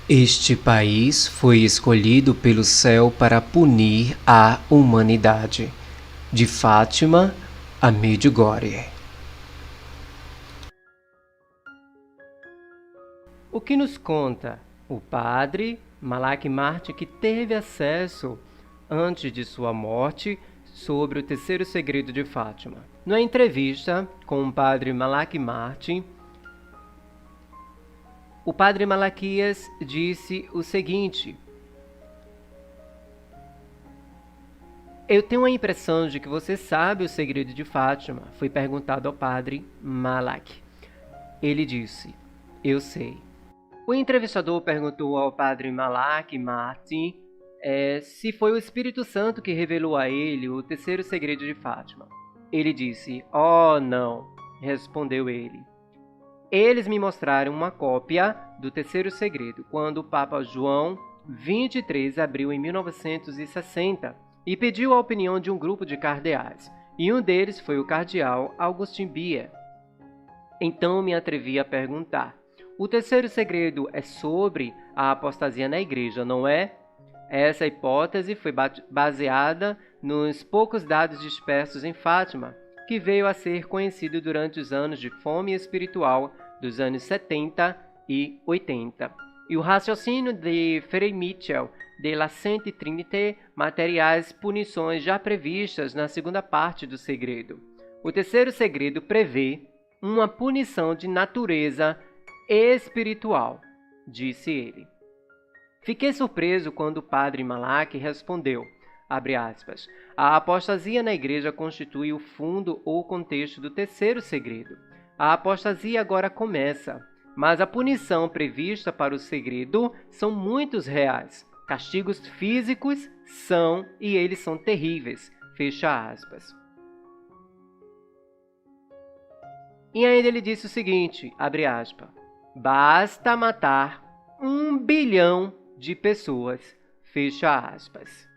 Este país foi escolhido pelo céu para punir a humanidade. De Fátima a Medjugorje. O que nos conta o padre Malak Martin, que teve acesso, antes de sua morte, sobre o terceiro segredo de Fátima. Numa entrevista com o padre Malak Martin, o padre Malaquias disse o seguinte: eu tenho a impressão de que você sabe o segredo de Fátima, foi perguntado ao padre Malak. Ele disse: eu sei. O entrevistador perguntou ao padre Malak Martin se foi o Espírito Santo que revelou a ele o terceiro segredo de Fátima. Ele disse: oh, não, respondeu ele. Eles me mostraram uma cópia do terceiro segredo, quando o Papa João XXIII abriu em 1960 e pediu a opinião de um grupo de cardeais, e um deles foi o cardeal Augustin Bia. Então me atrevi a perguntar: o terceiro segredo é sobre a apostasia na igreja, não é? Essa hipótese foi baseada nos poucos dados dispersos em Fátima, que veio a ser conhecido durante os anos de fome espiritual dos anos 70 e 80. E o raciocínio de Frei Michel de la Sainte Trinité, materiais punições já previstas na segunda parte do segredo. O terceiro segredo prevê uma punição de natureza espiritual, disse ele. Fiquei surpreso quando o padre Malak respondeu, abre aspas, a apostasia na igreja constitui o fundo ou contexto do terceiro segredo. A apostasia agora começa, mas a punição prevista para o segredo são muitos reais. Castigos físicos são, e eles são terríveis, fecha aspas. E ainda ele disse o seguinte, abre aspas, basta matar 1 bilhão de pessoas, fecha aspas.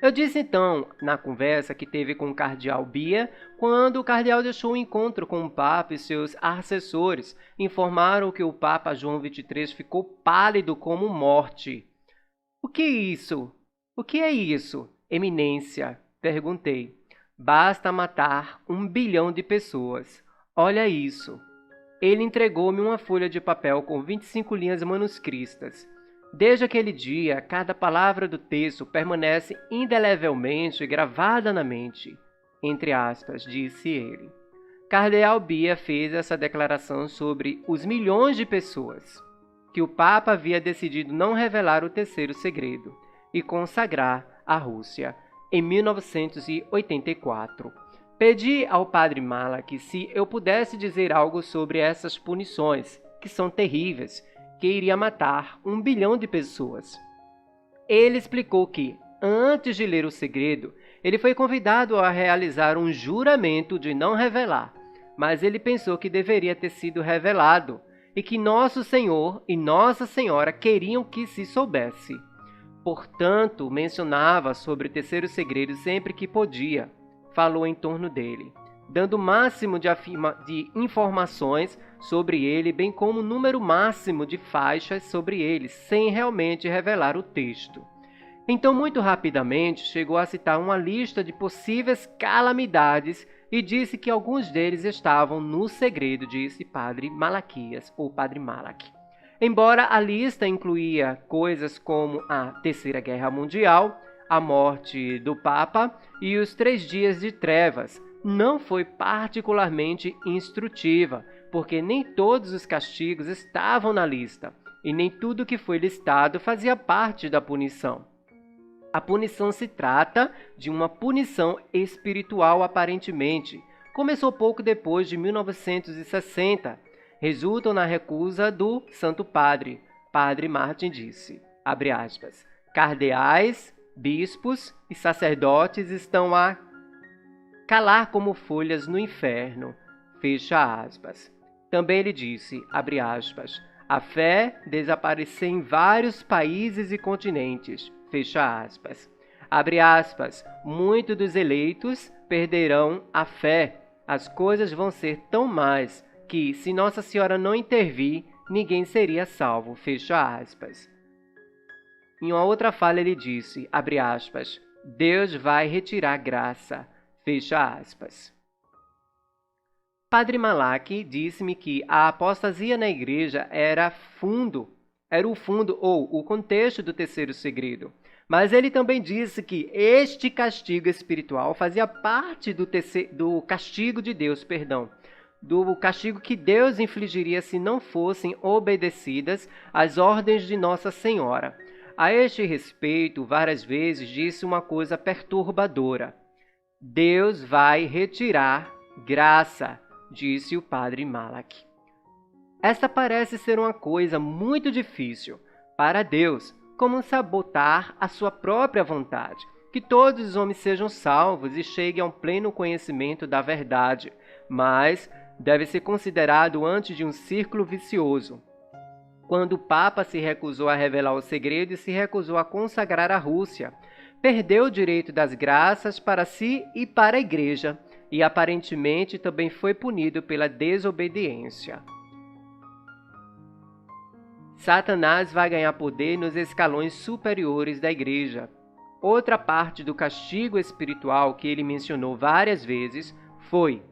Eu disse então, na conversa que teve com o cardeal Bia, quando o cardeal deixou o encontro com o Papa e seus assessores, informaram que o Papa João XXIII ficou pálido como morte. O que é isso? O que é isso, Eminência? Perguntei. Basta matar 1 bilhão de pessoas. Olha isso. Ele entregou-me uma folha de papel com 25 linhas manuscritas. Desde aquele dia, cada palavra do texto permanece indelevelmente gravada na mente, entre aspas, disse ele. Cardeal Bia fez essa declaração sobre os milhões de pessoas, que o Papa havia decidido não revelar o terceiro segredo e consagrar a Rússia em 1984. Pedi ao padre Malak se eu pudesse dizer algo sobre essas punições, que são terríveis, que iria matar 1 bilhão de pessoas. Ele explicou que, antes de ler o segredo, ele foi convidado a realizar um juramento de não revelar, mas ele pensou que deveria ter sido revelado e que Nosso Senhor e Nossa Senhora queriam que se soubesse. Portanto, mencionava sobre o terceiro segredo sempre que podia. Falou em torno dele, dando o máximo de informações sobre ele, bem como o número máximo de faixas sobre ele, sem realmente revelar o texto. Então, muito rapidamente, chegou a citar uma lista de possíveis calamidades e disse que alguns deles estavam no segredo, disse padre Malaquias, ou padre Malak. Embora a lista incluía coisas como a Terceira Guerra Mundial, a morte do Papa e os 3 dias de trevas, não foi particularmente instrutiva, porque nem todos os castigos estavam na lista, e nem tudo que foi listado fazia parte da punição. A punição se trata de uma punição espiritual aparentemente. Começou pouco depois de 1960. Resultam na recusa do Santo Padre. Padre Martin disse, abre aspas, cardeais, bispos e sacerdotes estão a calar como folhas no inferno, fecha aspas. Também ele disse, abre aspas, a fé desapareceu em vários países e continentes, fecha aspas. Abre aspas, muitos dos eleitos perderão a fé. As coisas vão ser tão más que, se Nossa Senhora não intervir, ninguém seria salvo, fecha aspas. Em uma outra fala ele disse, abre aspas, Deus vai retirar graça, fecha aspas. Padre Malak disse-me que a apostasia na igreja era o fundo ou o contexto do terceiro segredo. Mas ele também disse que este castigo espiritual fazia parte do castigo de Deus, do castigo que Deus infligiria se não fossem obedecidas às ordens de Nossa Senhora. A este respeito, várias vezes disse uma coisa perturbadora. Deus vai retirar graça, disse o padre Malak. Esta parece ser uma coisa muito difícil para Deus, como sabotar a sua própria vontade, que todos os homens sejam salvos e cheguem ao pleno conhecimento da verdade, mas deve ser considerado antes de um círculo vicioso. Quando o Papa se recusou a revelar o segredo e se recusou a consagrar a Rússia, perdeu o direito das graças para si e para a Igreja, e aparentemente também foi punido pela desobediência. Satanás vai ganhar poder nos escalões superiores da Igreja. Outra parte do castigo espiritual que ele mencionou várias vezes foi,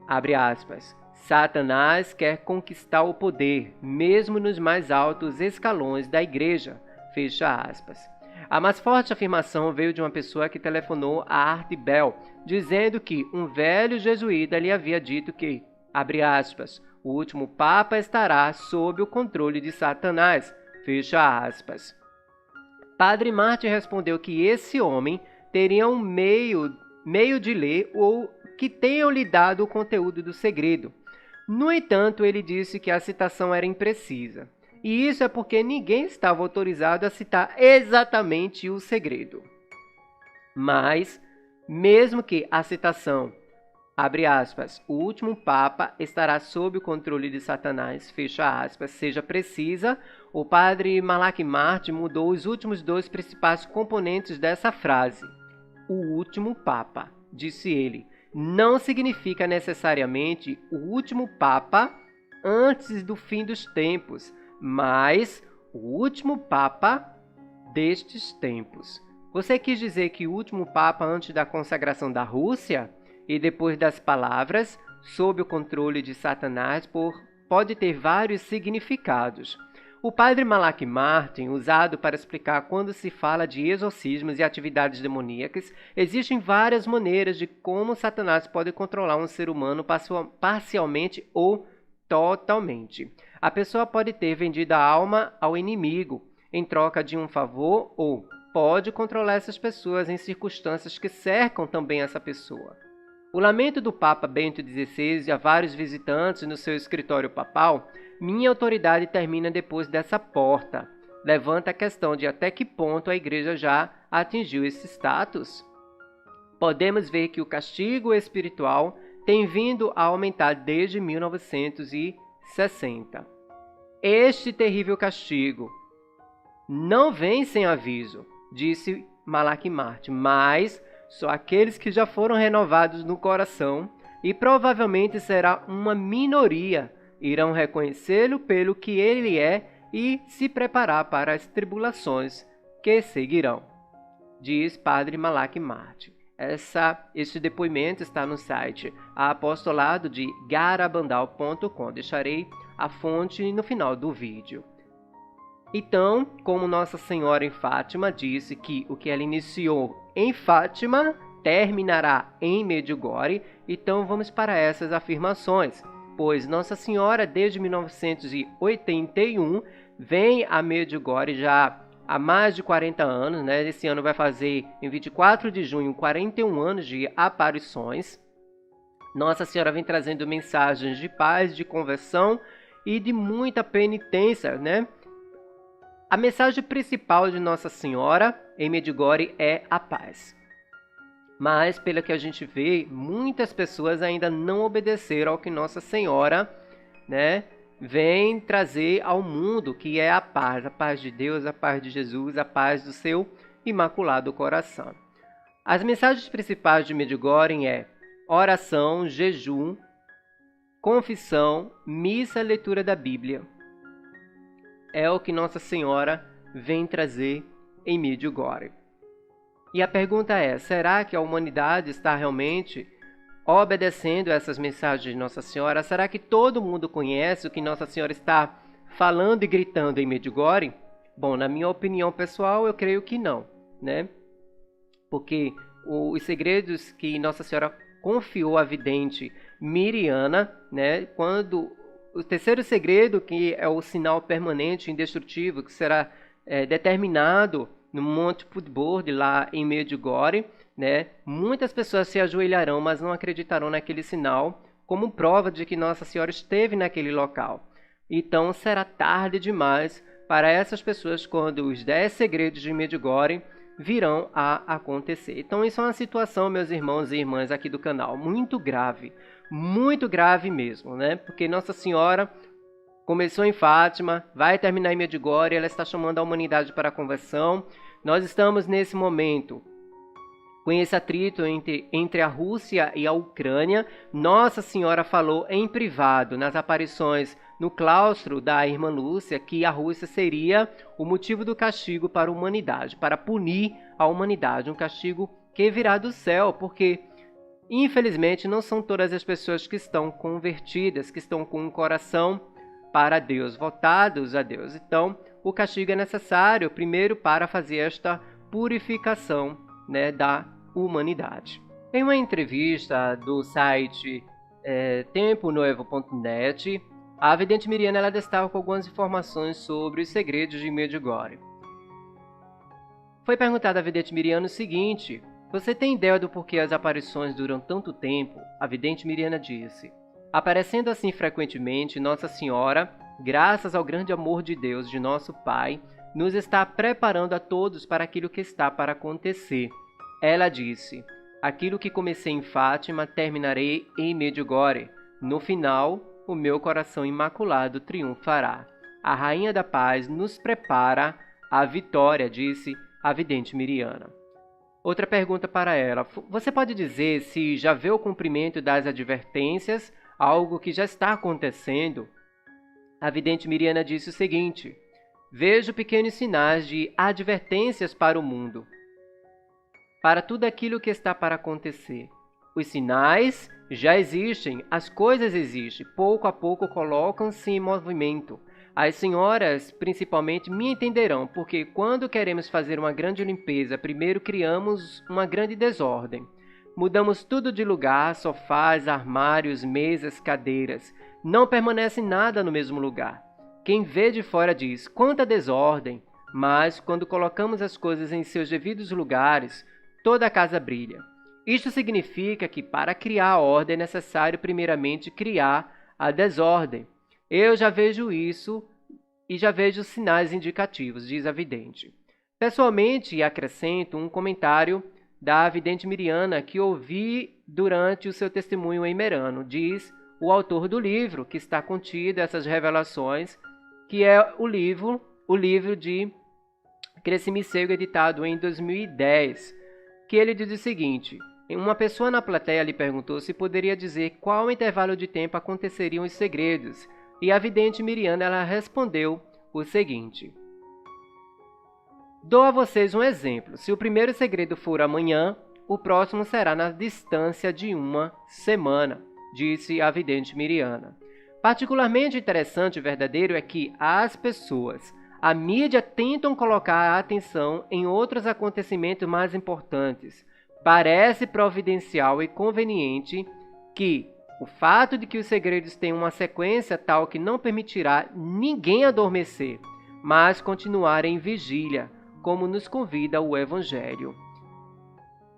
abre aspas, Satanás quer conquistar o poder, mesmo nos mais altos escalões da Igreja, fecha aspas. A mais forte afirmação veio de uma pessoa que telefonou a Art Bell, dizendo que um velho jesuíta lhe havia dito que, abre aspas, o último Papa estará sob o controle de Satanás, fecha aspas. Padre Martin respondeu que esse homem teria um meio de ler ou que tenham lhe dado o conteúdo do segredo. No entanto, ele disse que a citação era imprecisa. E isso é porque ninguém estava autorizado a citar exatamente o segredo. Mas, mesmo que a citação, abre aspas, o último Papa estará sob o controle de Satanás, fecha aspas, seja precisa, o padre Malak Martin mudou os últimos dois principais componentes dessa frase. O último Papa, disse ele, não significa necessariamente o último Papa antes do fim dos tempos, mas o último Papa destes tempos. Você quis dizer que o último Papa antes da consagração da Rússia e depois das palavras, sob o controle de Satanás, pode ter vários significados. O padre Malak Martin, usado para explicar quando se fala de exorcismos e atividades demoníacas, existem várias maneiras de como Satanás pode controlar um ser humano parcialmente ou totalmente. A pessoa pode ter vendido a alma ao inimigo em troca de um favor ou pode controlar essas pessoas em circunstâncias que cercam também essa pessoa. O lamento do Papa Bento XVI e a vários visitantes no seu escritório papal, minha autoridade termina depois dessa porta. Levanta a questão de até que ponto a Igreja já atingiu esse status. Podemos ver que o castigo espiritual tem vindo a aumentar desde 1960. Este terrível castigo não vem sem aviso, disse Malak Martin, mas só aqueles que já foram renovados no coração, e provavelmente será uma minoria, irão reconhecê-lo pelo que ele é e se preparar para as tribulações que seguirão, diz Padre Malak Martin. Este depoimento está no site apostolado de garabandal.com. Deixarei a fonte no final do vídeo. Então, como Nossa Senhora em Fátima disse que o que ela iniciou em Fátima terminará em Medjugorje, então vamos para essas afirmações, pois Nossa Senhora desde 1981 vem a Medjugorje já há mais de 40 anos, né? Esse ano vai fazer, em 24 de junho, 41 anos de aparições. Nossa Senhora vem trazendo mensagens de paz, de conversão e de muita penitência, né? A mensagem principal de Nossa Senhora em Medjugorje é a paz. Mas, pelo que a gente vê, muitas pessoas ainda não obedeceram ao que Nossa Senhora, né, vem trazer ao mundo, que é a paz de Deus, a paz de Jesus, a paz do seu Imaculado Coração. As mensagens principais de Medjugorje é oração, jejum, confissão, missa, leitura da Bíblia. é o que Nossa Senhora vem trazer em Medjugorje. E a pergunta é, será que a humanidade está realmente obedecendo essas mensagens de Nossa Senhora? Será que todo mundo conhece o que Nossa Senhora está falando e gritando em Medjugorje? Bom, na minha opinião pessoal, eu creio que não, né? Porque os segredos que Nossa Senhora confiou à vidente Miriana, né? Quando o terceiro segredo, que é o sinal permanente indestrutível, que será determinado no Monte Pudbord, lá em Medjugorje, né? Muitas pessoas se ajoelharão, mas não acreditarão naquele sinal como prova de que Nossa Senhora esteve naquele local. Então será tarde demais para essas pessoas quando os 10 segredos de Medjugorje virão a acontecer. Então isso é uma situação, meus irmãos e irmãs aqui do canal, muito grave mesmo, né? Porque Nossa Senhora começou em Fátima, vai terminar em Medjugorje, ela está chamando a humanidade para a conversão. Nós estamos nesse momento com esse atrito entre a Rússia e a Ucrânia. Nossa Senhora falou em privado, nas aparições no claustro da irmã Lúcia, que a Rússia seria o motivo do castigo para a humanidade, para punir a humanidade, um castigo que virá do céu, porque infelizmente não são todas as pessoas que estão convertidas, que estão com um coração para Deus, voltados a Deus. Então, o castigo é necessário, primeiro, para fazer esta purificação, né, da humanidade. Em uma entrevista do site temponoevo.net, a vidente Miriana ela destaca algumas informações sobre os segredos de Medjugorje. Foi perguntado à vidente Miriana o seguinte: você tem ideia do porquê as aparições duram tanto tempo? A vidente Miriana disse: aparecendo assim frequentemente, Nossa Senhora, graças ao grande amor de Deus, de nosso Pai, nos está preparando a todos para aquilo que está para acontecer. Ela disse: aquilo que comecei em Fátima, terminarei em Medjugorje. No final, o meu coração imaculado triunfará. A Rainha da Paz nos prepara a vitória, disse a vidente Miriana. Outra pergunta para ela: você pode dizer se já vê o cumprimento das advertências, algo que já está acontecendo? A vidente Miriana disse o seguinte: vejo pequenos sinais de advertências para o mundo, para tudo aquilo que está para acontecer. Os sinais já existem, as coisas existem, pouco a pouco colocam-se em movimento. As senhoras, principalmente, me entenderão, porque quando queremos fazer uma grande limpeza, primeiro criamos uma grande desordem. Mudamos tudo de lugar, sofás, armários, mesas, cadeiras. Não permanece nada no mesmo lugar. Quem vê de fora diz: quanta desordem! Mas, quando colocamos as coisas em seus devidos lugares, toda a casa brilha. Isto significa que para criar a ordem é necessário primeiramente criar a desordem. Eu já vejo isso e já vejo sinais indicativos, diz a vidente. Pessoalmente, acrescento um comentário da vidente Miriana que ouvi durante o seu testemunho em Merano, diz o autor do livro que está contido essas revelações, que é o livro de Crescimento Cego, editado em 2010, que ele diz o seguinte: uma pessoa na plateia lhe perguntou se poderia dizer qual intervalo de tempo aconteceriam os segredos, e a vidente Miriana ela respondeu o seguinte: dou a vocês um exemplo. Se o primeiro segredo for amanhã, o próximo será na distância de uma semana, disse a vidente Miriana. Particularmente interessante e verdadeiro é que as pessoas, a mídia, tentam colocar a atenção em outros acontecimentos mais importantes. Parece providencial e conveniente que o fato de que os segredos têm uma sequência tal que não permitirá ninguém adormecer, mas continuar em vigília, como nos convida o Evangelho.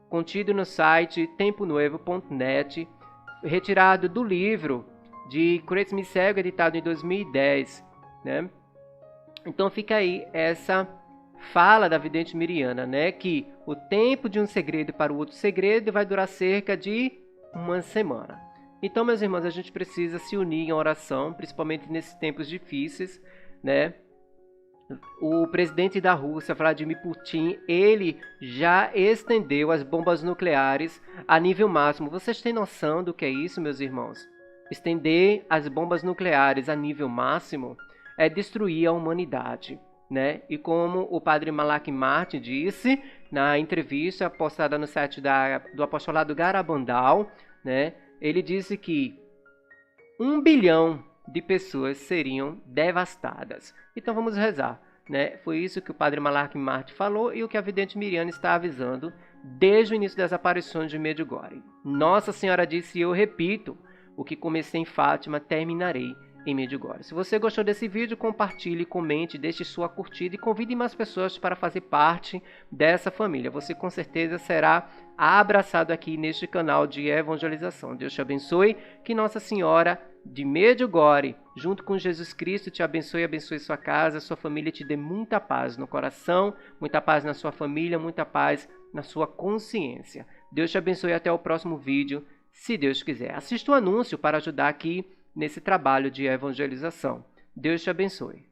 Contido no site temponoevo.net, retirado do livro de Crescimento Cego, editado em 2010, né? Então fica aí essa fala da vidente Miriana, né? Que o tempo de um segredo para o outro segredo vai durar cerca de uma semana. Então, meus irmãos, a gente precisa se unir em oração, principalmente nesses tempos difíceis, né? O presidente da Rússia, Vladimir Putin, ele já estendeu as bombas nucleares a nível máximo. Vocês têm noção do que é isso, meus irmãos? Estender as bombas nucleares a nível máximo é destruir a humanidade, né? E como o padre Malak Martin disse na entrevista postada no site do Apostolado Garabandal, né? Ele disse que 1 bilhão de pessoas seriam devastadas. Então vamos rezar, né? Foi isso que o padre Malak Martin falou e o que a vidente Miriam está avisando desde o início das aparições de Medjugorje. Nossa Senhora disse, e eu repito, o que comecei em Fátima, terminarei em Medjugorje. Se você gostou desse vídeo, compartilhe, comente, deixe sua curtida e convide mais pessoas para fazer parte dessa família. Você com certeza será abraçado aqui neste canal de evangelização. Deus te abençoe, que Nossa Senhora de Medjugorje, junto com Jesus Cristo, te abençoe, abençoe sua casa, sua família, te dê muita paz no coração, muita paz na sua família, muita paz na sua consciência. Deus te abençoe, até o próximo vídeo, se Deus quiser. Assista o anúncio para ajudar aqui nesse trabalho de evangelização. Deus te abençoe.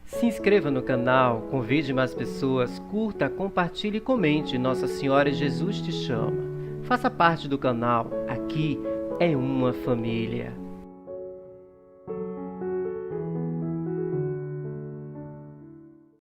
Se inscreva no canal, convide mais pessoas, curta, compartilhe e comente. Nossa Senhora Jesus te chama. Faça parte do canal. Aqui é uma família.